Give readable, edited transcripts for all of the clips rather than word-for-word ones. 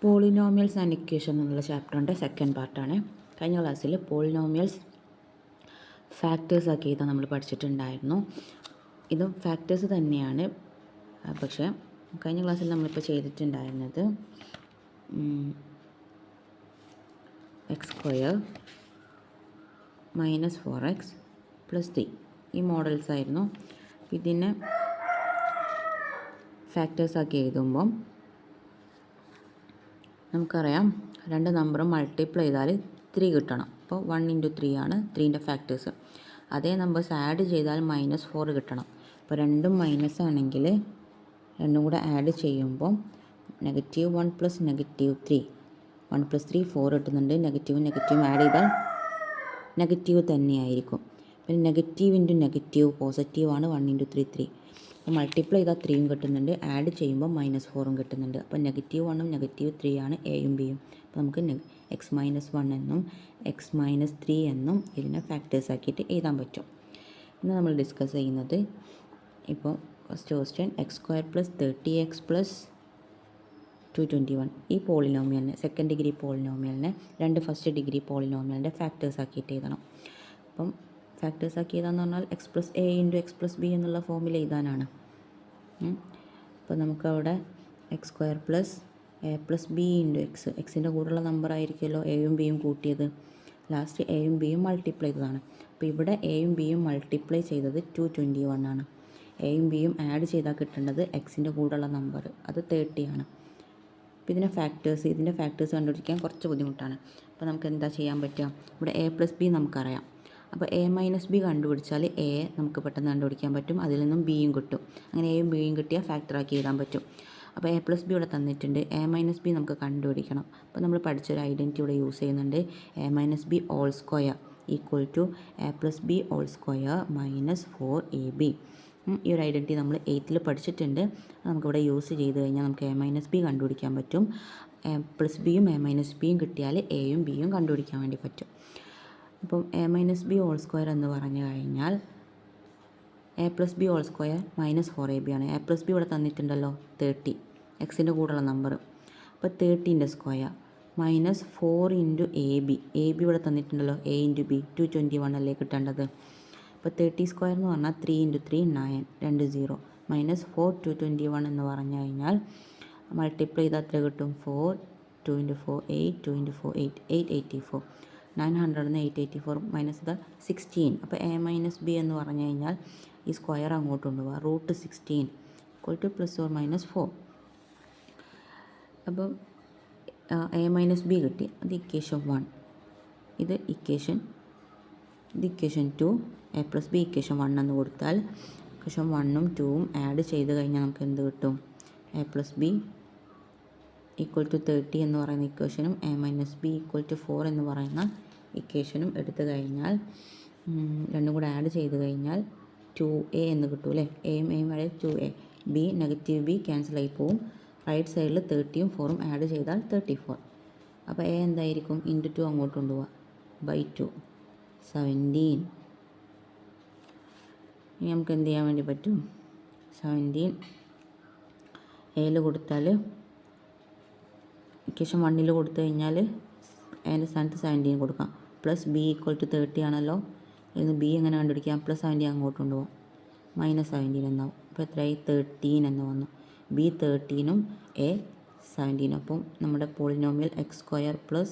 Polynomials and equation എന്നുള്ള ചാപ്റ്ററിൻ്റെ second പാർട്ടാണ്. കഴിഞ്ഞ ക്ലാസ്സിൽ പോളിനോമിയൽസ് ഫാക്ടേഴ്സ് ആക്കി എഴുതാൻ നമ്മൾ പഠിച്ചിട്ടുണ്ടായിരുന്നു. ഇതും ഫാക്ടേഴ്സ് തന്നെയാണ്, പക്ഷേ കഴിഞ്ഞ ക്ലാസ്സിൽ നമ്മളിപ്പോൾ ചെയ്തിട്ടുണ്ടായിരുന്നത് x² - 4x + 3 ഈ മോഡൽസ് ആയിരുന്നു. ഇതിനെ ഫാക്ടേഴ്സ് ആക്കി എഴുതുമ്പം നമുക്കറിയാം രണ്ട് നമ്പറും മൾട്ടിപ്ലൈ ചെയ്താൽ 3 കിട്ടണം. അപ്പോൾ 1 × 3 ആണ് 3ൻ്റെ ഫാക്ടേഴ്സ്. അതേ നമ്പേഴ്സ് ആഡ് ചെയ്താൽ -4 കിട്ടണം. അപ്പോൾ രണ്ടും മൈനസ് ആണെങ്കിൽ രണ്ടും കൂടെ ആഡ് ചെയ്യുമ്പോൾ -1 + -3 1 + 3 4 കിട്ടുന്നുണ്ട്. നെഗറ്റീവും നെഗറ്റീവും ആഡ് ചെയ്താൽ നെഗറ്റീവ് തന്നെയായിരിക്കും. പിന്നെ നെഗറ്റീവ് ഇൻറ്റു നെഗറ്റീവ് പോസിറ്റീവാണ്. 1 × 3 3. അപ്പോൾ മൾട്ടിപ്ലൈ ചെയ്താൽ 3 കിട്ടുന്നുണ്ട്, ആഡ് ചെയ്യുമ്പോൾ -4 കിട്ടുന്നുണ്ട്. അപ്പോൾ -1ഉം -3 ആണ് എയും ബിയും. അപ്പോൾ നമുക്ക് x - 1 എന്നും x - 3 എന്നും ഇതിനെ ഫാക്ടേഴ്സ് ആക്കിയിട്ട് എഴുതാൻ പറ്റും. ഇന്ന് നമ്മൾ ഡിസ്കസ് ചെയ്യുന്നത് ഇപ്പോൾ ഫസ്റ്റ് ക്വസ്റ്റ്യൻ x² + 30x + 221 ഈ പോളിനോമിയലിനെ സെക്കൻഡ് ഡിഗ്രി പോളിനോമിയലിനെ രണ്ട് ഫസ്റ്റ് ഡിഗ്രി പോളിനോമിയലിൻ്റെ ഫാക്ടേഴ്സ് ആക്കിയിട്ട് എഴുതണം. അപ്പം ഫാക്ടേഴ്സ് ആക്കി എഴുതാന്ന് പറഞ്ഞാൽ x + a × x + b എന്നുള്ള ഫോമിൽ എഴുതാനാണ്. അപ്പോൾ നമുക്കവിടെ x² + a + b × x എക്സിൻ്റെ കൂടെയുള്ള നമ്പർ ആയിരിക്കുമല്ലോ എയും ബിയും കൂട്ടിയത്. ലാസ്റ്റ് എയും ബിയും മൾട്ടിപ്ലൈ ചെയ്തതാണ്. അപ്പോൾ ഇവിടെ എയും ബിയും മൾട്ടിപ്ലൈ ചെയ്തത് 221 ആണ്. എയും ബിയും ആഡ് ചെയ്താൽ കിട്ടേണ്ടത് എക്സിൻ്റെ കൂടെയുള്ള നമ്പർ അത് 30 ആണ്. അപ്പോൾ ഇതിൻ്റെ ഫാക്ടേഴ്സ് കണ്ടുപിടിക്കാൻ കുറച്ച് ബുദ്ധിമുട്ടാണ്. അപ്പോൾ നമുക്ക് എന്താ ചെയ്യാൻ പറ്റുക? ഇവിടെ a + b നമുക്കറിയാം. അപ്പോൾ a - b കണ്ടുപിടിച്ചാൽ a നമുക്ക് പെട്ടെന്ന് കണ്ടുപിടിക്കാൻ പറ്റും. അതിൽ നിന്നും ബിയും കിട്ടും. അങ്ങനെ എയും ബിയും കിട്ടിയാൽ ഫാക്ടറാക്കി എഴുതാൻ പറ്റും. അപ്പോൾ a + b ഇവിടെ തന്നിട്ടുണ്ട്. a - b നമുക്ക് കണ്ടുപിടിക്കണം. അപ്പോൾ നമ്മൾ പഠിച്ചൊരു ഐഡൻറ്റിറ്റി ഇവിടെ യൂസ് ചെയ്യുന്നുണ്ട്. a - b² = a + b² - 4ab. ഈ ഒരു ഐഡൻറ്റിറ്റി നമ്മൾ 8th പഠിച്ചിട്ടുണ്ട്. നമുക്കിവിടെ യൂസ് ചെയ്ത് കഴിഞ്ഞാൽ നമുക്ക് a - b കണ്ടുപിടിക്കാൻ പറ്റും. a + bയും a - bയും കിട്ടിയാൽ എയും ബിയും കണ്ടുപിടിക്കാൻ വേണ്ടി പറ്റും. അപ്പം a - b² എന്ന് പറഞ്ഞു കഴിഞ്ഞാൽ a + b² - 4ab ആണ്. a + b ഇവിടെ തന്നിട്ടുണ്ടല്ലോ 30 എക്സിൻ്റെ കൂടെയുള്ള നമ്പർ. അപ്പോൾ 30ൻ്റെ സ്ക്വയർ -4 × ab ഇവിടെ തന്നിട്ടുണ്ടല്ലോ a × b 221 അല്ലേ കിട്ടേണ്ടത്. അപ്പോൾ 30² എന്ന് പറഞ്ഞാൽ 3 × 3 9 2 0 -4 221 എന്ന് പറഞ്ഞു കഴിഞ്ഞാൽ മൾട്ടിപ്ലൈ ചെയ്താൽ എത്ര കിട്ടും? 4 2 × 4 8 2 × 4 8 884 900 884 മൈനസ് ചെയ്താൽ 16. അപ്പോൾ a - b എന്ന് പറഞ്ഞു കഴിഞ്ഞാൽ ഈ സ്ക്വയർ അങ്ങോട്ട് കൊണ്ടുപോകുക. √16 = +or -4. അപ്പം a - b കിട്ടി. അത് ഇക്വേഷൻ 1. ഇത് ഇക്വേഷൻ 2. a + b ഇക്വേഷൻ 1 എന്ന് കൊടുത്താൽ ഇക്വേഷൻ 1ഉം 2ഉം ആഡ് ചെയ്ത് കഴിഞ്ഞാൽ നമുക്ക് എന്ത് കിട്ടും? a + b = 30 എന്ന് പറയുന്ന ഇക്വേഷനും a - b = 4 എന്ന് പറയുന്ന ഇക്വേഷനും എടുത്തു കഴിഞ്ഞാൽ രണ്ടും കൂടെ ആഡ് ചെയ്ത് കഴിഞ്ഞാൽ 2a എന്ന് കിട്ടും അല്ലേ. എയും വരെ 2a. b ക്യാൻസൽ ആയി പോവും. റൈറ്റ് സൈഡിൽ 30ഉം 4ഉം ആഡ് ചെയ്താൽ 34. അപ്പോൾ a എന്തായിരിക്കും? × 2 അങ്ങോട്ട് കൊണ്ടുപോവുക /2 17. ഇനി നമുക്ക് എന്ത് ചെയ്യാൻ വേണ്ടി പറ്റും? 17 എയിൽ കൊടുത്താൽ ഇക്വേഷൻ 1ൽ കൊടുത്തു കഴിഞ്ഞാൽ അതിൻ്റെ സ്ഥാനത്ത് 17 കൊടുക്കാം. +b = 30 ആണല്ലോ. ഇതിന് b എങ്ങനെ കണ്ടുപിടിക്കാം? +17 അങ്ങോട്ട് കൊണ്ടുപോകാം -17 എന്നാവും. അപ്പോൾ എത്രയായി? 13 എന്ന് വന്നു. b 13ഉം a 17. അപ്പം നമ്മുടെ പോളിനോമിയൽ x² +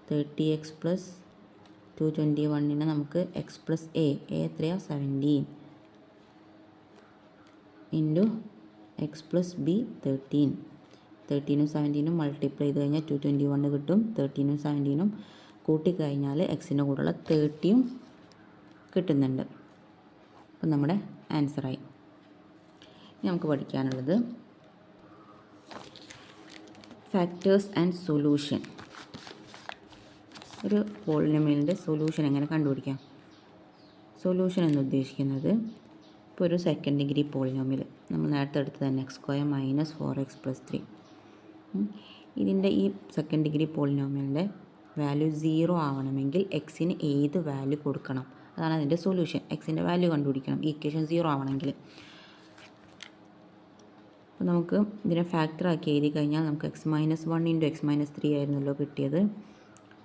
30x + 221നെ നമുക്ക് x + a എത്രയാണ്? 17 × x + b 13. 13ഉം 17ഉം മൾട്ടിപ്ലൈ ചെയ്ത് കഴിഞ്ഞാൽ 221 കിട്ടും. 13ഉം 17ഉം കൂട്ടിക്കഴിഞ്ഞാൽ എക്സിൻ്റെ കൂടെയുള്ള 30ഉം കിട്ടുന്നുണ്ട്. അപ്പം നമ്മുടെ ആൻസറായി. ഇനി നമുക്ക് പഠിക്കാനുള്ളത് ഫാക്ടേഴ്സ് ആൻഡ് സൊല്യൂഷൻ. ഒരു പോളിനോമിയലിൻ്റെ സൊല്യൂഷൻ എങ്ങനെ കണ്ടുപിടിക്കാം? സൊല്യൂഷൻ എന്ന് ഉദ്ദേശിക്കുന്നത് ഇപ്പോൾ ഒരു സെക്കൻഡ് ഡിഗ്രി പോളിനോമിയൽ നമ്മൾ നേരത്തെ എടുത്തത് തന്നെ x² - 4x + 3. ഇതിൻ്റെ ഈ സെക്കൻഡ് ഡിഗ്രി പോളിനോമിയലിൻ്റെ വാല്യൂ 0 ആവണമെങ്കിൽ എക്സിന് ഏത് വാല്യൂ കൊടുക്കണം? അതാണ് അതിൻ്റെ സൊല്യൂഷൻ. എക്സിൻ്റെ വാല്യൂ കണ്ടുപിടിക്കണം ഈ ഇക്വേഷൻ 0 ആവണമെങ്കിൽ. അപ്പോൾ നമുക്ക് ഇതിനെ ഫാക്ടർ ആക്കി എഴുതി കഴിഞ്ഞാൽ നമുക്ക് x-1 ഇൻറ്റു x-3 ആയിരുന്നല്ലോ കിട്ടിയത്.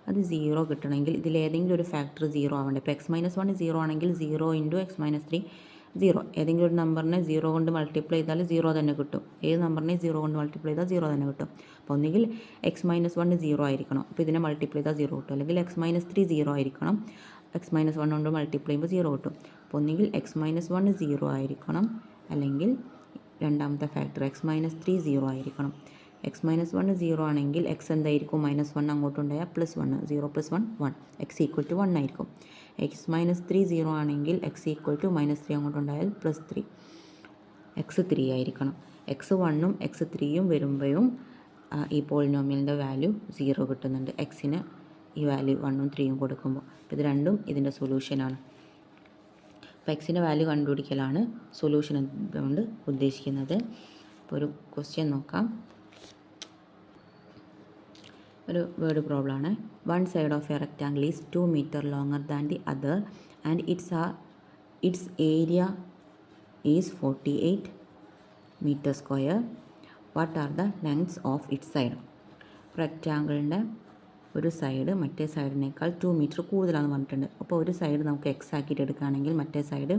അത് 0 കിട്ടണമെങ്കിൽ ഇതിലേതെങ്കിലും ഒരു ഫാക്ടർ 0 ആവണ്ടേ. ഇപ്പോൾ x-1 0 ആണെങ്കിൽ 0 ഇൻറ്റു x-3 0. ഏതെങ്കിലും ഒരു നമ്പറിനെ 0 കൊണ്ട് മൾട്ടിപ്ലൈ ചെയ്താൽ 0 തന്നെ കിട്ടും. ഏത് നമ്പറിനെ 0 കൊണ്ട് മൾട്ടിപ്ലൈ ചെയ്താൽ 0 തന്നെ കിട്ടും. അപ്പോൾ ഒന്നുകിൽ x-1 0 ആയിരിക്കണം, അപ്പോൾ ഇതിനെ മൾട്ടിപ്ലൈ ചെയ്താൽ 0 കിട്ടും. അല്ലെങ്കിൽ x-3 0 ആയിരിക്കണം, x-1 കൊണ്ട് മൾട്ടിപ്ലൈ ചെയ്യുമ്പോൾ 0 കിട്ടും. അപ്പോൾ ഒന്നുകിൽ x-1 0 ആയിരിക്കണം, അല്ലെങ്കിൽ രണ്ടാമത്തെ ഫാക്ടർ x-3 0 ആയിരിക്കണം. x-1 0 ആണെങ്കിൽ x എന്തായിരിക്കും, -1 അങ്ങോട്ടുണ്ടായാൽ +1, 0 + 1 1, x = 1 ആയിരിക്കും. x-3 0 ആണെങ്കിൽ x = -3 അങ്ങോട്ടുണ്ടായാൽ +3, x 3 ആയിരിക്കണം. x1ഉം x 3യും വരുമ്പോഴും ഈ പോളിനോമിയലിൻ്റെ വാല്യൂ 0 കിട്ടുന്നുണ്ട്, എക്സിന് ഈ വാല്യൂ 1ഉം 3യും കൊടുക്കുമ്പോൾ. അപ്പോൾ ഇത് രണ്ടും ഇതിൻ്റെ സൊല്യൂഷനാണ്. അപ്പോൾ എക്സിൻ്റെ വാല്യൂ കണ്ടുപിടിക്കലാണ് സൊല്യൂഷൻ എന്തുകൊണ്ട് ഉദ്ദേശിക്കുന്നത്. അപ്പോൾ ഒരു ക്വസ്റ്റ്യൻ നോക്കാം. ഒരു വേർഡ് പ്രോബ്ലം ആണ്. One side of a rectangle is 2 meter longer than the other and its area is 48 meter square. What are the lengths of its side? റെക്റ്റാങ്കിളിൻ്റെ ഒരു സൈഡ് മറ്റേ സൈഡിനേക്കാൾ 2 meter കൂടുതലാണെന്ന് പറഞ്ഞിട്ടുണ്ട്. അപ്പോൾ ഒരു സൈഡ് നമുക്ക് എക്സ് ആക്കിയിട്ട് എടുക്കുകയാണെങ്കിൽ മറ്റേ സൈഡ്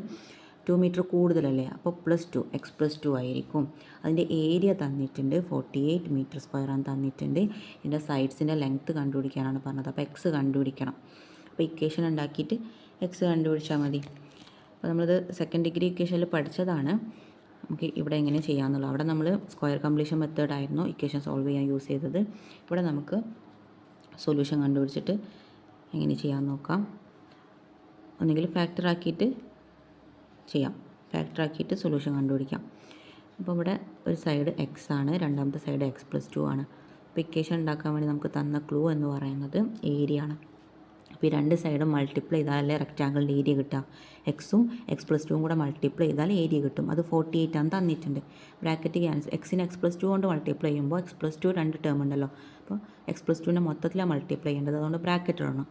2 meter കൂടുതലല്ലേ, അപ്പോൾ +2, x + 2 ആയിരിക്കും. അതിൻ്റെ ഏരിയ തന്നിട്ടുണ്ട് 48 meter സ്ക്വയറാണ് തന്നിട്ടുണ്ട്. ഇതിൻ്റെ സൈഡ്സിൻ്റെ ലെങ്ത്ത് കണ്ടുപിടിക്കാനാണ് പറഞ്ഞത്. അപ്പോൾ എക്സ് കണ്ടുപിടിക്കണം. അപ്പോൾ ഇക്വേഷൻ ഉണ്ടാക്കിയിട്ട് എക്സ് കണ്ടുപിടിച്ചാൽ മതി. അപ്പോൾ നമ്മളിത് സെക്കൻഡ് ഡിഗ്രി ഇക്വേഷനിൽ പഠിച്ചതാണ്. നമുക്ക് ഇവിടെ എങ്ങനെ ചെയ്യാമെന്നുള്ളൂ. അവിടെ നമ്മൾ സ്ക്വയർ കംപ്ലീഷൻ മെത്തേഡായിരുന്നു ഇക്വേഷൻ സോൾവ് ചെയ്യാൻ യൂസ് ചെയ്തത്. ഇവിടെ നമുക്ക് സൊല്യൂഷൻ കണ്ടുപിടിച്ചിട്ട് എങ്ങനെ ചെയ്യാമെന്ന് നോക്കാം. ഒന്നുകിൽ ഫാക്ടർ ആക്കിയിട്ട് ചെയ്യാം, ഫാക്ടർ ആക്കിയിട്ട് സൊല്യൂഷൻ കണ്ടുപിടിക്കാം. അപ്പോൾ ഇവിടെ ഒരു സൈഡ് x ആണ്, രണ്ടാമത്തെ സൈഡ് x + 2 ആണ്. അപ്പോൾ ഇക്വേഷൻ ഉണ്ടാക്കാൻ വേണ്ടി നമുക്ക് തന്ന ക്ലൂ എന്ന് പറയുന്നത് ഏരിയ ആണ്. അപ്പോൾ ഈ രണ്ട് സൈഡും മൾട്ടിപ്ലൈ ചെയ്താലേ റെക്റ്റാങ്കിളിൻ്റെ ഏരിയ കിട്ടുക. എക്സും x + 2 കൂടെ മൾട്ടിപ്ലൈ ചെയ്താൽ ഏരിയ കിട്ടും. അത് 48 ആണ് തന്നിട്ടുണ്ട്. ബ്രാക്കറ്റ് ക്യാൻസൽ, എക്സിനെ x + 2 കൊണ്ട് മൾട്ടിപ്ലൈ ചെയ്യുമ്പോൾ x + 2 രണ്ട് ടേം ഉണ്ടല്ലോ, അപ്പോൾ x + 2നെ മൊത്തത്തിലാണ് മൾട്ടിപ്ലൈ ചെയ്യേണ്ടത്, അതുകൊണ്ട് ബ്രാക്കറ്റ് ഇടണം.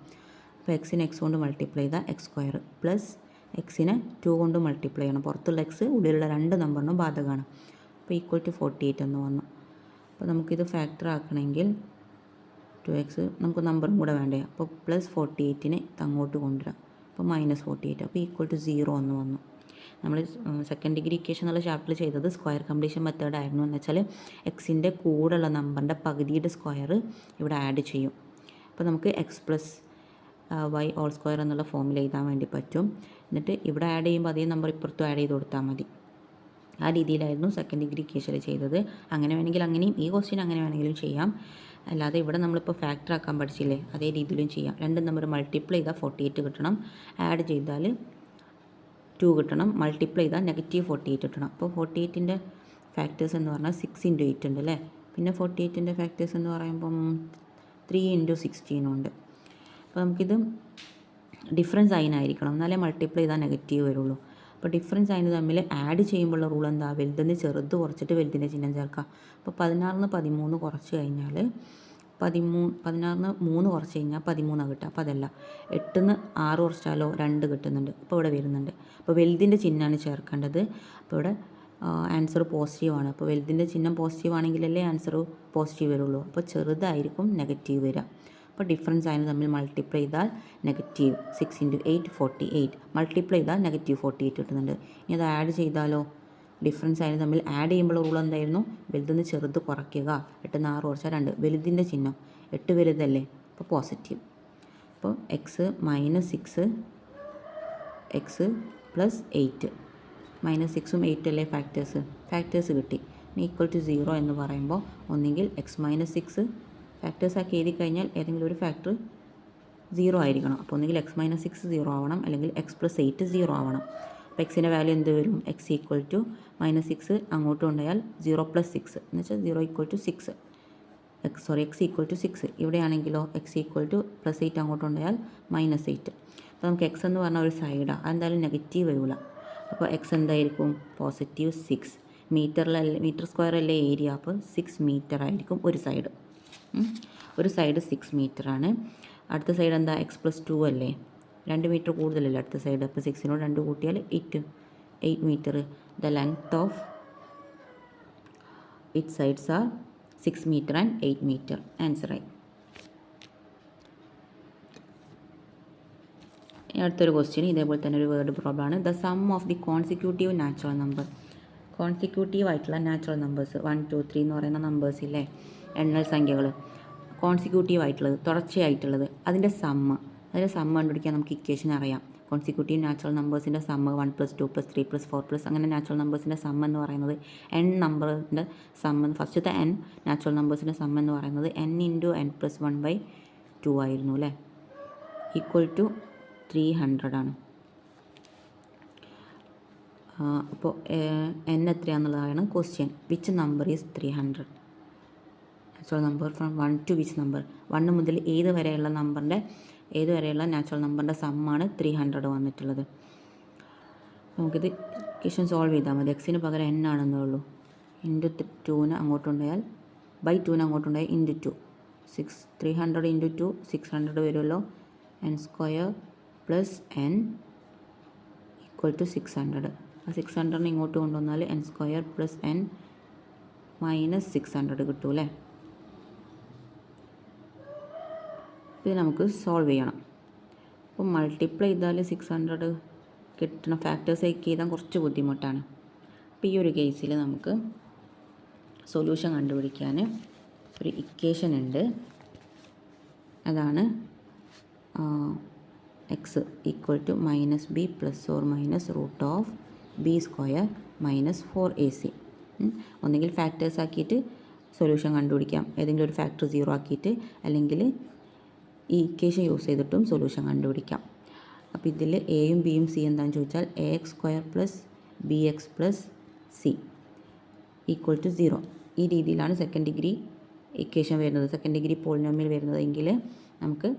അപ്പോൾ എക്സിനെ x കൊണ്ട് മൾട്ടിപ്ലൈ ചെയ്താൽ x² പ്ലസ് എക്സിനെ 2 കൊണ്ട് മൾട്ടിപ്ലൈ ചെയ്യണം. പുറത്തുള്ള എക്സ് ഉള്ളിലുള്ള രണ്ട് നമ്പറിനും ബാധകമാണ്. അപ്പോൾ = 48 എന്ന് വന്നു. അപ്പോൾ നമുക്കിത് ഫാക്ടർ ആക്കണമെങ്കിൽ 2x നമുക്ക് നമ്പറും കൂടെ വേണ്ടേ, അപ്പോൾ +48നെ അങ്ങോട്ട് കൊണ്ടുവരാം. അപ്പോൾ -48, അപ്പോൾ = 0 എന്ന് വന്നു. നമ്മൾ സെക്കൻഡ് ഡിഗ്രി ഇക്വേഷൻ എന്നുള്ള ചാപ്റ്ററിൽ ചെയ്തത് സ്ക്വയർ കംപ്ലീഷൻ മെത്തേഡ് ആയിരുന്നു. എന്ന് വെച്ചാൽ എക്സിൻ്റെ കൂടെയുള്ള നമ്പറിൻ്റെ പകുതിയുടെ സ്ക്വയർ ഇവിടെ ആഡ് ചെയ്യും. അപ്പോൾ നമുക്ക് x + y² എന്നുള്ള ഫോമിൽ എഴുതാൻ വേണ്ടി പറ്റും. എന്നിട്ട് ഇവിടെ ആഡ് ചെയ്യുമ്പോൾ അതേ നമ്പർ ഇപ്പുറത്തും ആഡ് ചെയ്ത് കൊടുത്താൽ മതി. ആ രീതിയിലായിരുന്നു സെക്കൻഡ് ഡിഗ്രി ഇക്വേഷനിൽ ചെയ്തത്. അങ്ങനെ വേണമെങ്കിൽ അങ്ങനെയും, ഈ ക്വസ്റ്റ്യൻ അങ്ങനെ വേണമെങ്കിലും ചെയ്യാം. അല്ലാതെ ഇവിടെ നമ്മളിപ്പോൾ ഫാക്ടർ ആക്കാൻ പഠിച്ചില്ലേ, അതേ രീതിയിലും ചെയ്യാം. രണ്ട് നമ്പർ മൾട്ടിപ്ലൈ ചെയ്താൽ 48 കിട്ടണം, ആഡ് ചെയ്താൽ 2 കിട്ടണം, മൾട്ടിപ്ലൈ ചെയ്താൽ -48 കിട്ടണം. അപ്പോൾ 48ൻ്റെ ഫാക്ടേഴ്സ് എന്ന് പറഞ്ഞാൽ 6 × 8 ഉണ്ട് അല്ലേ. പിന്നെ 48ൻ്റെ ഫാക്ടേഴ്സ് എന്ന് പറയുമ്പം 3 × 16 ഉണ്ട്. അപ്പോൾ നമുക്കിത് ഡിഫറൻസ് സൈനായിരിക്കണം, എന്നാലേ മൾട്ടിപ്ലൈ ചെയ്താൽ നെഗറ്റീവ് വരുള്ളൂ. അപ്പോൾ ഡിഫറൻസ് സൈന് തമ്മിൽ ആഡ് ചെയ്യുമ്പോഴുള്ള റൂൾ എന്താ, വലുതിന് ചെറുത് കുറച്ചിട്ട് വലുതിൻ്റെ ചിഹ്നം ചേർക്കുക. അപ്പോൾ 16ന് 13 കുറച്ച് കഴിഞ്ഞാൽ 16ന് 3 കുറച്ച് കഴിഞ്ഞാൽ 13 കിട്ടുക. അപ്പോൾ അതല്ല, 8ന് 6 കുറച്ചാലോ 2 കിട്ടുന്നുണ്ട്. അപ്പോൾ ഇവിടെ വരുന്നുണ്ട്. അപ്പോൾ വലുതിൻ്റെ ചിഹ്നമാണ് ചേർക്കേണ്ടത്. അപ്പോൾ ഇവിടെ ആൻസർ പോസിറ്റീവാണ്. അപ്പോൾ വലുതിൻ്റെ ചിഹ്നം പോസിറ്റീവ് ആണെങ്കിലല്ലേ ആൻസർ പോസിറ്റീവ് വരുള്ളൂ. അപ്പോൾ ചെറുതായിരിക്കും നെഗറ്റീവ് വരിക. അപ്പോൾ ഡിഫറൻസ് സൈന് തമ്മിൽ മൾട്ടിപ്ലൈ ചെയ്താൽ -6 × 8 48, മൾട്ടിപ്ലൈ ചെയ്താൽ -48 കിട്ടുന്നുണ്ട്. ഇനി അത് ആഡ് ചെയ്താലോ, ഡിഫറൻസ് സൈന് തമ്മിൽ ആഡ് ചെയ്യുമ്പോൾ റൂൾ എന്തായിരുന്നു, വലുതിന് ചെറുത് കുറയ്ക്കുക. 8ന് 6 കുറച്ചാൽ 2, വലുതിൻ്റെ ചിഹ്നം 8 വലുതല്ലേ, അപ്പോൾ പോസിറ്റീവ്. അപ്പോൾ x -6 x + 8, -6ഉം 8 അല്ലേ ഫാക്ടേഴ്സ് കിട്ടി. ഇനി =0 എന്ന് പറയുമ്പോൾ ഒന്നുകിൽ x - 6 ഫാക്ടേഴ്സ് ആക്കി എഴുതി കഴിഞ്ഞാൽ ഏതെങ്കിലും ഒരു ഫാക്ടർ 0 ആയിരിക്കണം. അപ്പോൾ ഒന്നുകിൽ x - 6 0 ആവണം, അല്ലെങ്കിൽ x + 8 0 ആവണം. അപ്പോൾ എക്സിൻ്റെ വാല്യൂ എന്ത് വരും, x = -6 അങ്ങോട്ട് കൊണ്ടുപോയാൽ 0 + 6 എന്ന് വെച്ചാൽ 0 = 6, x = 6. ഇവിടെയാണെങ്കിലോ x = +8 അങ്ങോട്ട് കൊണ്ടുപോയാൽ -8. അപ്പോൾ നമുക്ക് x എന്ന് പറഞ്ഞാൽ ഒരു സൈഡാണ്, അതെന്തായാലും നെഗറ്റീവ് വരില്ല. അപ്പോൾ x എന്തായിരിക്കും, +6. മീറ്റർ സ്ക്വയർ അല്ലേ ഏരിയ, അപ്പോൾ 6 മീറ്റർ ആയിരിക്കും ഒരു സൈഡ്. ഒരു സൈഡ് 6 മീറ്ററാണ്. അടുത്ത സൈഡ് എന്താ, x + 2 അല്ലേ, 2 മീറ്റർ കൂടുതലല്ലേ അടുത്ത സൈഡ്. അപ്പോൾ 6നോട് 2 കൂട്ടിയാൽ 8 metre. The length of which sides are 6 meter and 8 meter. ആൻസറായി. അടുത്തൊരു ക്വസ്റ്റ്യൻ ഇതേപോലെ തന്നെ ഒരു വേർഡ് പ്രോബ്ലം ആണ്. The sum of the consecutive natural number. Consecutive ആയിട്ടുള്ള നാച്ചുറൽ നമ്പേഴ്സ് 1 2 3 എന്ന് പറയുന്ന നമ്പേഴ്സ് ഇല്ലേ, എണ്ണൽ സംഖ്യകൾ, കോൺസിക്യൂട്ടീവ് ആയിട്ടുള്ളത്, തുടർച്ചയായിട്ടുള്ളത്, അതിൻ്റെ സമ്മ് കണ്ടുപിടിക്കാൻ നമുക്ക് ഇക്വേഷൻ അറിയാം. കോൺസിക്യൂട്ടീവ് നാച്ചുറൽ നമ്പേഴ്സിൻ്റെ സമ്മ് 1 + 2 + 3 + 4 + അങ്ങനെ നാച്ചുറൽ നമ്പേഴ്സിൻ്റെ സമ്മ് എന്ന് പറയുന്നത് n നമ്പറിൻ്റെ സമ്മ്, ഫസ്റ്റത്തെ n നാച്ചുറൽ നമ്പേഴ്സിൻ്റെ സമ്മ് എന്ന് പറയുന്നത് n × n + 1/2 ആയിരുന്നു അല്ലേ, ഈക്വൽ ടു 300 ആണ്. അപ്പോൾ n എത്രയാണെന്നുള്ളതാണ് question. Which number is 300? Natural number from 1 to which number, 1 മുതൽ ഏത് വരെയുള്ള നാച്ചുറൽ നമ്പറിൻ്റെ സമ്മാണ് 300 വന്നിട്ടുള്ളത്. നമുക്കിത് ഇക്വേഷൻ സോൾവ് ചെയ്താൽ മതി. എക്സിന് പകരം n ആണെന്നേ ഉള്ളൂ. ഇൻറ്റു 2 അങ്ങോട്ടുണ്ടായാൽ /2 അങ്ങോട്ടുണ്ടായാൽ ഇൻറ്റു 2 300 × 2 600 വരുമല്ലോ. n² + n = 600. ആ 600 ഇങ്ങോട്ട് കൊണ്ടുവന്നാൽ n² + n - 600 കിട്ടും അല്ലേ. ഇത് നമുക്ക് സോൾവ് ചെയ്യണം. അപ്പോൾ മൾട്ടിപ്ലൈ ചെയ്താൽ 600 കിട്ടുന്ന ഫാക്ടേഴ്സ് എഴുതാൻ കുറച്ച് ബുദ്ധിമുട്ടാണ്. അപ്പോൾ ഈ ഒരു കേസിൽ നമുക്ക് സൊല്യൂഷൻ കണ്ടുപിടിക്കാൻ ഒരു ഇക്വേഷൻ ഉണ്ട്. അതാണ് x = -b ± √(b² - 4ac). ഒന്നുകിൽ ഫാക്ടേഴ്സ് ആക്കിയിട്ട് സൊല്യൂഷൻ കണ്ടുപിടിക്കാം, ഏതെങ്കിലും ഒരു ഫാക്ടർ 0 ആക്കിയിട്ട്, അല്ലെങ്കിൽ ഈ ഇക്വേഷൻ യൂസ് ചെയ്തിട്ടും സൊല്യൂഷൻ കണ്ടുപിടിക്കാം. അപ്പോൾ ഇതിൽ എയും ബിയും സി എന്താണെന്ന് ചോദിച്ചാൽ ax² + bx + c = 0. ഈ രീതിയിലാണ് സെക്കൻഡ് ഡിഗ്രി ഇക്വേഷൻ വരുന്നത്, സെക്കൻഡ് ഡിഗ്രി പോളിനോമിയൽ വരുന്നതെങ്കിൽ നമുക്ക്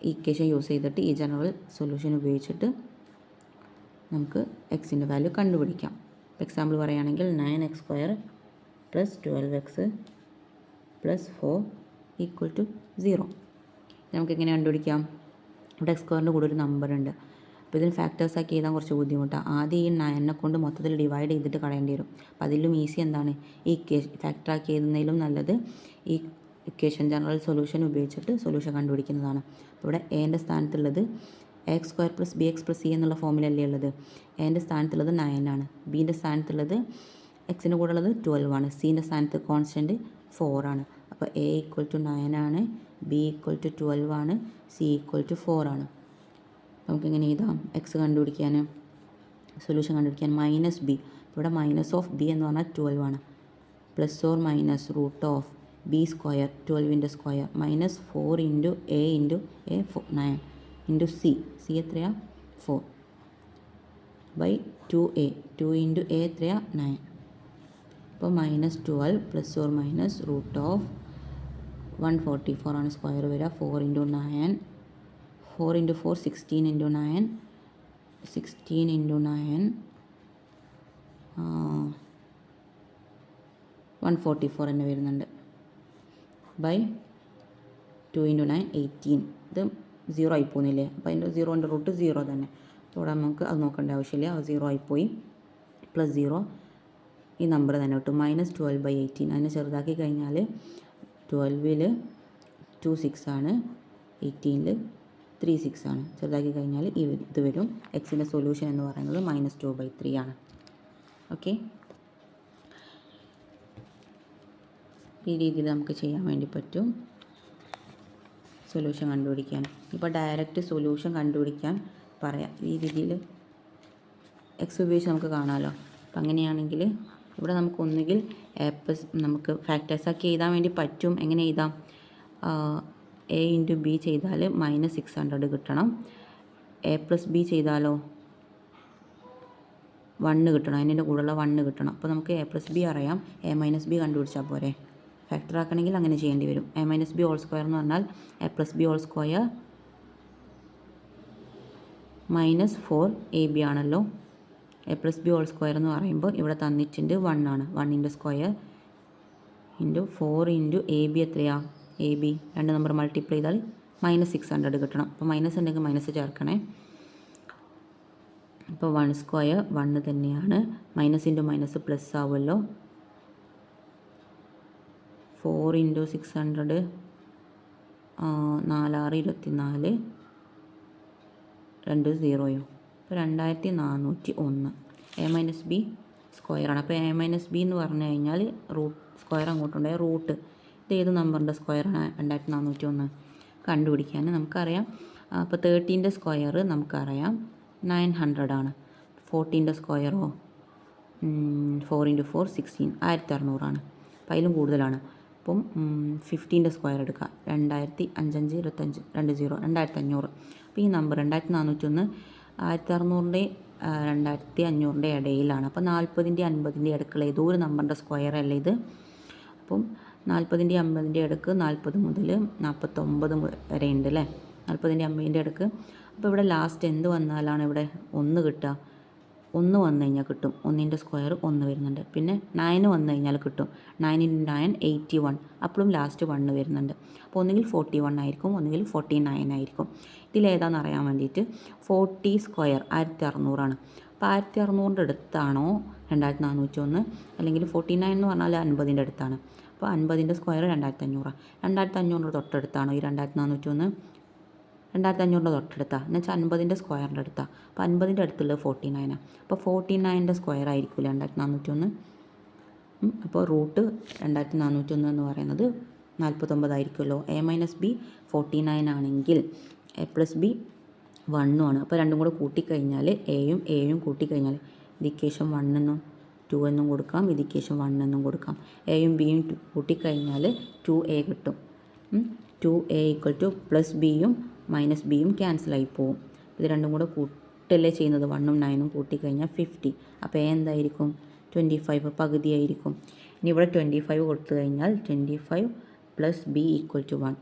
ഈ ഇക്വേഷൻ യൂസ് ചെയ്തിട്ട് ഈ ജനറൽ സൊല്യൂഷൻ ഉപയോഗിച്ചിട്ട് നമുക്ക് എക്സിൻ്റെ വാല്യൂ കണ്ടുപിടിക്കാം. എക്സാമ്പിൾ പറയുകയാണെങ്കിൽ 9x² + 12x + 4 = 0. നമുക്ക് എങ്ങനെ കണ്ടുപിടിക്കാം? ഇവിടെ x² കൂടെ ഒരു നമ്പർ ഉണ്ട്. അപ്പോൾ ഇതിന് ഫാക്ടേഴ്സ് ആക്കി എഴുതാൻ കുറച്ച് ബുദ്ധിമുട്ടാണ്. ആദ്യം ഈ 9 കൊണ്ട് മൊത്തത്തിൽ ഡിവൈഡ് ചെയ്തിട്ട് കളയേണ്ടി വരും. അപ്പോൾ അതിലും ഈസി എന്താണ്, ഈ ഇക്വേഷൻ ഫാക്ടർ ആക്കി എഴുതുന്നതിലും നല്ലത് ഈ ഇക്വേഷൻ ജനറൽ സൊല്യൂഷൻ ഉപയോഗിച്ചിട്ട് സൊല്യൂഷൻ കണ്ടുപിടിക്കുന്നതാണ്. അപ്പോൾ ഇവിടെ എൻ്റെ സ്ഥാനത്തുള്ളത് ax² + bx + c എന്നുള്ള ഫോമിലല്ലേ ഉള്ളത്. എൻ്റെ സ്ഥാനത്തുള്ളത് 9 ആണ്, ബീൻ്റെ സ്ഥാനത്തുള്ളത് എക്സിൻ്റെ കൂടെ ഉള്ളത് 12 ആണ്, സീൻ്റെ സ്ഥാനത്ത് കോൺസ്റ്റൻറ്റ് 4 ആണ്. അപ്പോൾ a = 9 ആണ്, b = 12 ആണ്, c = 4 ആണ്. നമുക്കിങ്ങനെ എഴുതാം എക്സ് കണ്ടുപിടിക്കാൻ, സൊല്യൂഷൻ കണ്ടുപിടിക്കാൻ -b. ഇവിടെ -b എന്ന് പറഞ്ഞാൽ 12 ആണ്, +or - √(b², 12ൻ്റെ square, -4 × a × 9 × c എത്രയാണ് 4 /2a, 2 × a എത്രയാണ് 9. അപ്പോൾ -12 +or - √144 ആണ് സ്ക്വയർ വരിക, 4 × 9, 4 × 4 16 × 9, 16 × 9 144 തന്നെ വരുന്നുണ്ട്, /2 × 9 18. ഇത് 0 ആയി പോകുന്നില്ലേ, അപ്പോൾ അതിൻ്റെ 0ൻ്റെ റൂട്ട് 0 തന്നെ. അപ്പോൾ ഇവിടെ നമുക്ക് അത് നോക്കേണ്ട ആവശ്യമില്ല, അത് 0 ആയിപ്പോയി. +0 ഈ നമ്പർ തന്നെ കിട്ടും, -12/18. അതിനെ ചെറുതാക്കി കഴിഞ്ഞാൽ 12ൽ 2 6 ആണ്, 18ൽ 3 6 ആണ്. ചെറുതാക്കി കഴിഞ്ഞാൽ ഇത് വരും. എക്സിൻ്റെ സൊല്യൂഷൻ എന്ന് പറയുന്നത് -2/3 ആണ്. ഓക്കെ, ഈ രീതിയിൽ നമുക്ക് ചെയ്യാൻ വേണ്ടി പറ്റും സൊല്യൂഷൻ കണ്ടുപിടിക്കാൻ. ഇപ്പോൾ ഡയറക്റ്റ് സൊല്യൂഷൻ കണ്ടുപിടിക്കാൻ പറയാം, ഈ രീതിയിൽ എക്സ് ഉപയോഗിച്ച് നമുക്ക് കാണാമല്ലോ. അപ്പം അങ്ങനെയാണെങ്കിൽ ഇവിടെ നമുക്ക് ഒന്നുകിൽ നമുക്ക് ഫാക്ടേഴ്സാക്കി എഴുതാൻ വേണ്ടി പറ്റും. എങ്ങനെ എഴുതാം? a × b ചെയ്താൽ -600 കിട്ടണം. a + b ചെയ്താലോ 1 കിട്ടണം, അതിൻ്റെ കൂടെയുള്ള 1 കിട്ടണം. അപ്പോൾ നമുക്ക് a + b അറിയാം, a - b കണ്ടുപിടിച്ചാൽ പോരെ. ഫാക്ടർ ആക്കണമെങ്കിൽ അങ്ങനെ ചെയ്യേണ്ടി വരും. a - b² എന്ന് പറഞ്ഞാൽ a + b² -4ab ആണല്ലോ. a + b² എന്ന് പറയുമ്പോൾ ഇവിടെ തന്നിട്ടുണ്ട് 1 ആണ്, 1ൻ്റെ സ്ക്വയർ × 4 × ab എത്രയാണ്, ab 2 നമ്പർ മൾട്ടിപ്ലൈ ചെയ്താൽ -600 കിട്ടണം. അപ്പോൾ മൈനസ് ഉണ്ടെങ്കിൽ മൈനസ് ചേർക്കണേ. അപ്പോൾ 1² 1 തന്നെയാണ്, -× - പ്ലസ് ആവുമല്ലോ. 4 ഇൻറ്റു 600 4 6 24 2 0യും അപ്പോൾ 2401 എ മൈനസ് ബി സ്ക്വയറാണ്. അപ്പോൾ എ മൈനസ് ബി എന്ന് പറഞ്ഞു കഴിഞ്ഞാൽ റൂട്ട് സ്ക്വയർ അങ്ങോട്ടുണ്ടായ റൂട്ട് ഇത് ഏത് നമ്പറിൻ്റെ സ്ക്വയറാണ് 2401 കണ്ടുപിടിക്കാൻ നമുക്കറിയാം. അപ്പോൾ 13ൻ്റെ സ്ക്വയർ നമുക്കറിയാം 900 ആണ്. 14ൻ്റെ സ്ക്വയറോ 4 ഇൻറ്റു 4 16 1600 അപ്പോൾ അതിലും കൂടുതലാണ്. അപ്പം 15ൻ്റെ സ്ക്വയർ എടുക്കുക 2005 25 20 2500. അപ്പോൾ ഈ നമ്പർ 2401 1600 2500 ഇടയിലാണ്. അപ്പോൾ 40ൻ്റെ 50ൻ്റെ അടുക്കുള്ള ഏതോ ഒരു നമ്പറിൻ്റെ സ്ക്വയർ അല്ലേ ഇത്. അപ്പം 40ൻ്റെ 50ൻ്റെ അടുക്ക് 40 മുതൽ 49 വരെ ഉണ്ട് അല്ലേ. 40ൻ്റെ 50ൻ്റെ അടുക്ക്. അപ്പോൾ ഇവിടെ ലാസ്റ്റ് എന്ത് വന്നാലാണ് ഇവിടെ 1 കിട്ടുക? 1 വന്നു കഴിഞ്ഞാൽ കിട്ടും. 1ൻ്റെ സ്ക്വയർ 1 വരുന്നുണ്ട്. പിന്നെ 9 വന്നു കഴിഞ്ഞാൽ കിട്ടും. 9 ഇൻറ്റു 9 81. അപ്പോഴും ലാസ്റ്റ് 1 വരുന്നുണ്ട്. അപ്പോൾ ഒന്നുകിൽ 41 ആയിരിക്കും, ഒന്നുകിൽ 49 ആയിരിക്കും. ഇതിലേതാണെന്ന് അറിയാൻ വേണ്ടിയിട്ട് 40 സ്ക്വയർ 1600 അപ്പോൾ 1600ൻ്റെ അടുത്താണോ 2401 അല്ലെങ്കിൽ 49 എന്ന് പറഞ്ഞാൽ 50ൻ്റെ അടുത്താണ്. അപ്പോൾ 50ൻ്റെ സ്ക്വയർ 2500. 2500 തൊട്ടടുത്താണോ ഈ 2401? 2500 തൊട്ടടുത്താണ് എന്ന് വെച്ചാൽ 50ൻ്റെ സ്ക്വയറിൻ്റെ അടുത്താണ്. അപ്പോൾ 50ൻ്റെ അടുത്തുള്ളത് 49. അപ്പോൾ 49ൻ്റെ സ്ക്വയർ ആയിരിക്കില്ല 2401. അപ്പോൾ റൂട്ട് 2401 എന്ന് പറയുന്നത് 49 ആയിരിക്കുമല്ലോ. എ മൈനസ് ബി 49 ആണെങ്കിൽ എ പ്ലസ് ബി 1 ആണ്. അപ്പോൾ രണ്ടും കൂടെ കൂട്ടിക്കഴിഞ്ഞാൽ എയും കൂട്ടിക്കഴിഞ്ഞാൽ ഇത് ഇക്വേഷൻ 1 എന്നും 2 എന്നും കൊടുക്കാം, ഇത് ഇക്വേഷൻ 1 എന്നും കൊടുക്കാം. എയും ബിയും കൂട്ടിക്കഴിഞ്ഞാൽ 2a കിട്ടും. 2a ഈക്വൽ ടു പ്ലസ് ബിയും മൈനസ് ബിയും ക്യാൻസലായി പോവും. ഇത് രണ്ടും കൂടെ കൂട്ടല്ലേ ചെയ്യുന്നത്. 1ഉം 9ഉം കൂട്ടിക്കഴിഞ്ഞാൽ 50. അപ്പോൾ എ എന്തായിരിക്കും? 25 പകുതിയായിരിക്കും. ഇനി ഇവിടെ 25 കൊടുത്തു കഴിഞ്ഞാൽ 25 പ്ലസ് ബി ഈക്വൽ ടു 1.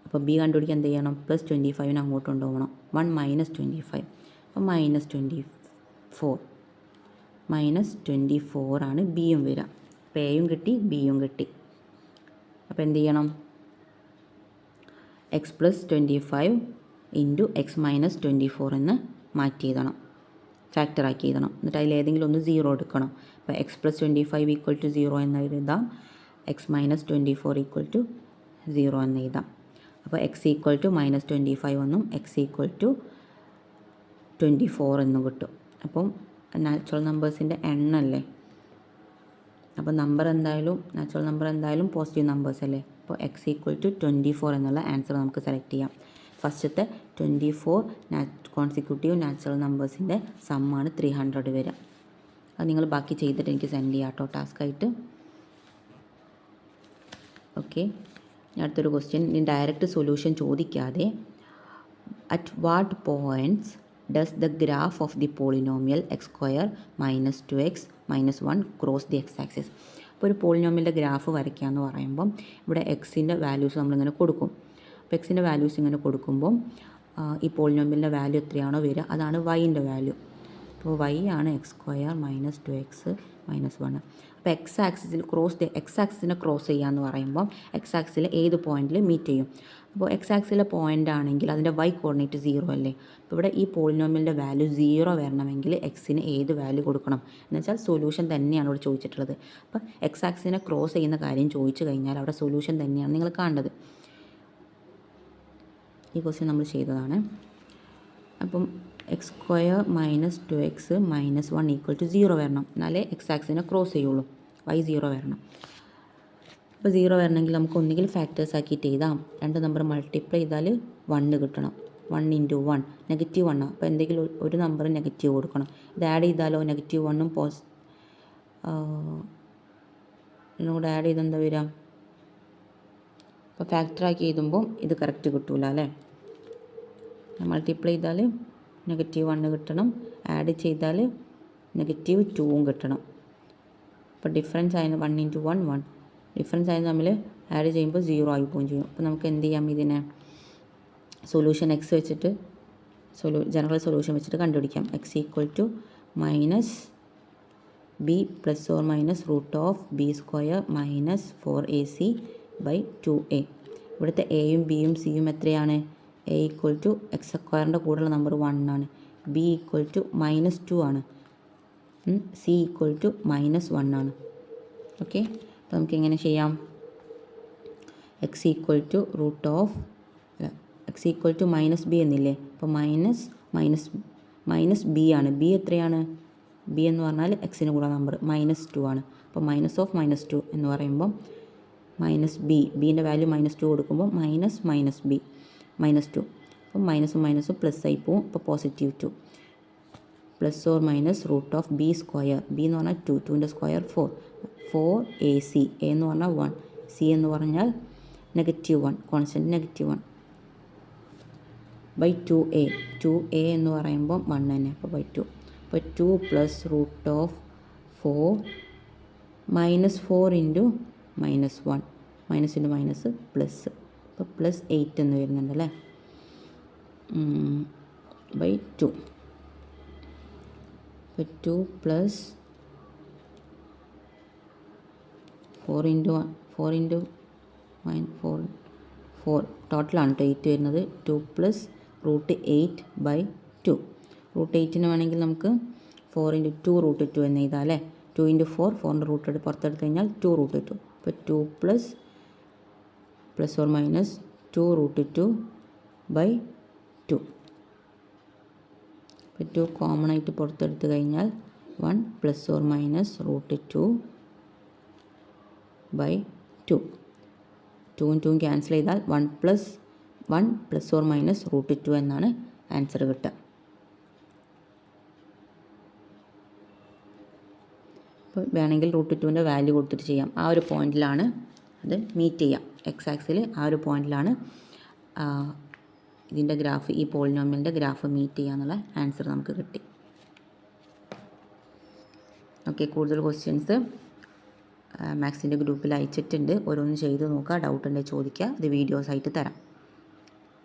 അപ്പോൾ ബി കണ്ടുപിടിക്കാൻ എന്ത് ചെയ്യണം? പ്ലസ് 25ന് അങ്ങോട്ട് കൊണ്ടുപോകണം. 1 മൈനസ് 25. അപ്പോൾ -24 ആണ് ബിയും വരിക. അപ്പോൾ എയും കിട്ടി ബിയും കിട്ടി. അപ്പോൾ എന്ത് ചെയ്യണം? x plus 25 into X minus 24 എന്ന് മാറ്റി എഴുതണം, ഫാക്ടറാക്കി എഴുതണം. എന്നിട്ട് അതിലേതെങ്കിലും ഒന്ന് 0 എടുക്കണം. അപ്പോൾ എക്സ് പ്ലസ് 25 ഈക്വൽ ടു 0 എന്ന് എഴുതാം, എക്സ് മൈനസ് 24 ഈക്വൽ ടു 0 എന്ന് എഴുതാം. അപ്പോൾ എക്സ് ഈക്വൽ ടു -25 എന്നും എക്സ് ഈക്വൽ ടു 24 എന്നും കിട്ടും. അപ്പം നാച്ചുറൽ നമ്പേഴ്സിൻ്റെ എണ്ണല്ലേ. അപ്പോൾ നാച്ചുറൽ നമ്പർ എന്തായാലും പോസിറ്റീവ് നമ്പേഴ്സ് അല്ലേ. അപ്പോൾ എക്സ് ഈക്വൽ ടു 24 എന്നുള്ള ആൻസർ നമുക്ക് സെലക്ട് ചെയ്യാം. ഫസ്റ്റത്തെ 24 കോൺസിക്യൂട്ടീവ് നാച്ചുറൽ നമ്പേഴ്സിൻ്റെ സമ്മാണ് 300 വരിക. അത് നിങ്ങൾ ബാക്കി ചെയ്തിട്ട് എനിക്ക് സെൻഡ് ചെയ്യാം കേട്ടോ ടാസ്ക്കായിട്ട്. ഓക്കെ, അടുത്തൊരു ക്വസ്റ്റ്യൻ. ഇനി ഡയറക്റ്റ് സൊല്യൂഷൻ ചോദിക്കാതെ at what points does the graph of the polynomial X square minus 2x minus 1 cross the X axis. അപ്പോൾ ഒരു പോളിനോമിയലിൻ്റെ ഗ്രാഫ് വരയ്ക്കുക എന്ന് പറയുമ്പം ഇവിടെ എക്സിൻ്റെ വാല്യൂസ് നമ്മളിങ്ങനെ കൊടുക്കും. അപ്പോൾ എക്സിൻ്റെ വാല്യൂസ് ഇങ്ങനെ കൊടുക്കുമ്പം ഈ പോളിനോമിയലിൻ്റെ വാല്യൂ എത്രയാണോ വരിക അതാണ് വൈൻ്റെ വാല്യൂ. അപ്പോൾ y ആണ് X square minus 2x minus 1. അപ്പോൾ എക്സ് ആക്സിസിനെ ക്രോസ് ചെയ്യുക എന്ന് പറയുമ്പം എക്സ് ആക്സിൽ ഏത് പോയിന്റിൽ മീറ്റ് ചെയ്യും. അപ്പോൾ എക്സ് ആക്സിലെ പോയിൻ്റ് ആണെങ്കിൽ അതിൻ്റെ y കോർഡിനേറ്റ് 0 അല്ലേ. അപ്പോൾ ഇവിടെ ഈ പോളിനോമിയലിൻ്റെ വാല്യൂ 0 വരണമെങ്കിൽ എക്സിന് ഏത് വാല്യൂ കൊടുക്കണം എന്ന് വെച്ചാൽ സൊല്യൂഷൻ തന്നെയാണ് ഇവിടെ ചോദിച്ചിട്ടുള്ളത്. അപ്പോൾ എക്സ് ആക്സിനെ ക്രോസ് ചെയ്യുന്ന കാര്യം ചോദിച്ചു കഴിഞ്ഞാൽ അവിടെ സൊല്യൂഷൻ തന്നെയാണ് നിങ്ങൾ കാണേണ്ടത്. ഈ ക്വസ്റ്റ്യൻ നമ്മൾ ചെയ്തതാണ്. അപ്പം x square minus 2x minus 1 equal to 0 വരണം, എന്നാലേ എക്സ് ആക്സിനെ ക്രോസ് ചെയ്യുള്ളൂ. y 0 വരണം. അപ്പോൾ 0 വരണമെങ്കിൽ നമുക്ക് ഒന്നുകിൽ ഫാക്ടേഴ്സ് ആക്കിയിട്ട് എഴുതാം. രണ്ട് നമ്പർ മൾട്ടിപ്ലൈ ചെയ്താൽ 1 കിട്ടണം. 1 ഇൻറ്റു 1 നെഗറ്റീവ് 1. അപ്പോൾ എന്തെങ്കിലും ഒരു നമ്പർ നെഗറ്റീവ് കൊടുക്കണം. ഇത് ആഡ് ചെയ്താലോ നെഗറ്റീവ് 1ഉം ഇതും കൂടെ ആഡ് ചെയ്ത് എന്താ വരിക? അപ്പോൾ ഫാക്ടറാക്കി എഴുതുമ്പോൾ ഇത് കറക്റ്റ് കിട്ടൂല അല്ലേ. മൾട്ടിപ്ലൈ ചെയ്താൽ നെഗറ്റീവ് 1 കിട്ടണം, ആഡ് ചെയ്താൽ നെഗറ്റീവ് 2ഉം കിട്ടണം. അപ്പോൾ ഡിഫറൻസ് ആയിരുന്നു 1 ഇൻറ്റു 1 1. ഡിഫറൻസ് ആയിരുന്നു തമ്മിൽ ആഡ് ചെയ്യുമ്പോൾ 0 ആയി പോവുകയും ചെയ്യും. അപ്പോൾ നമുക്ക് എന്ത് ചെയ്യാം? ഇതിനെ സൊല്യൂഷൻ എക്സ് വെച്ചിട്ട് ജനറൽ സൊല്യൂഷൻ വെച്ചിട്ട് കണ്ടുപിടിക്കാം. X equal to minus b plus or minus root of b square minus 4ac by 2a. ഇവിടുത്തെ എയും ബിയും സിയും എത്രയാണ്? എ ഈക്വൽ ടു എക്സ് സ്ക്വയറിൻ്റെ കൂടെയുള്ള നമ്പർ 1 ആണ്, ബി ഈക്വൽ ടു -2 ആണ്, സി ഈക്വൽ ടു -1 ആണ്. ഓക്കെ, അപ്പോൾ നമുക്ക് എങ്ങനെ ചെയ്യാം? X equal to root of x equal to minus b എന്നില്ലേ, അപ്പോൾ മൈനസ് ബി ആണ്. ബി എത്രയാണ്? ബി എന്ന് പറഞ്ഞാൽ എക്സിന് കൂടെ നമ്പർ -2 ആണ്. അപ്പോൾ -2 എന്ന് പറയുമ്പം ബീൻ്റെ വാല്യൂ -2 കൊടുക്കുമ്പോൾ -2. അപ്പോൾ മൈനസും പ്ലസ് ആയി പോവും. അപ്പോൾ +2 plus or minus root of b square. B എന്ന് പറഞ്ഞാൽ 2ൻ്റെ സ്ക്വയർ 4ac. എ എന്ന് പറഞ്ഞാൽ 1, സി എന്ന് പറഞ്ഞാൽ -1, കോൺസ്റ്റൻറ്റ് -1 ബൈ 2a. 2a എന്ന് പറയുമ്പം 1 തന്നെ, അപ്പോൾ ബൈ 2. അപ്പോൾ 2 plus root of 4 -4 into -1, minus into minus plus, അപ്പോൾ +8 എന്ന് വരുന്നുണ്ട് അല്ലേ, ബൈ 2. അപ്പോൾ 2 പ്ലസ് 4 ടോട്ടലാണ് 8 വരുന്നത്. 2 പ്ലസ് √8 ബൈ 2. √8ന് വേണമെങ്കിൽ നമുക്ക് 4 × 2 √2 എന്ന് എഴുതാം അല്ലേ. 2 × 4, 4ൻ്റെ റൂട്ട് പുറത്തെടുത്ത് കഴിഞ്ഞാൽ 2 √2. അപ്പോൾ 2 പ്ലസ് ഓർ മൈനസ് 2 √2 ബൈ 2. അപ്പോൾ 2 കോമൺ ആയിട്ട് പുറത്തെടുത്ത് കഴിഞ്ഞാൽ 1 പ്ലസ് ഓർ മൈനസ് √2 ബൈ 2. 2ഉം 2ഉം ക്യാൻസൽ ചെയ്താൽ 1 പ്ലസ് ഓർ മൈനസ് √2 എന്നാണ് ആൻസർ കിട്ടുക. അപ്പോൾ വേണമെങ്കിൽ √2ൻ്റെ വാല്യൂ കൊടുത്തിട്ട് ചെയ്യാം. ആ ഒരു പോയിന്റിലാണ് അത് മീറ്റ് ചെയ്യാം. എക്സ് ആക്സിൽ ആ ഒരു പോയിന്റിലാണ് ഇതിൻ്റെ ഗ്രാഫ്, ഈ പോളിനോമിയലിൻ്റെ ഗ്രാഫ് മീറ്റ് ചെയ്യാന്നുള്ള ആൻസർ നമുക്ക് കിട്ടി. ഓക്കെ, കൂടുതൽ ക്വസ്റ്റ്യൻസ് മാത്സിൻ്റെ ഗ്രൂപ്പിൽ അയച്ചിട്ടുണ്ട്. ഓരോന്നും ചെയ്ത് നോക്കുക. ഡൗട്ട് ഉണ്ടെങ്കിൽ ചോദിക്കുക. ഇത് വീഡിയോസായിട്ട് തരാം.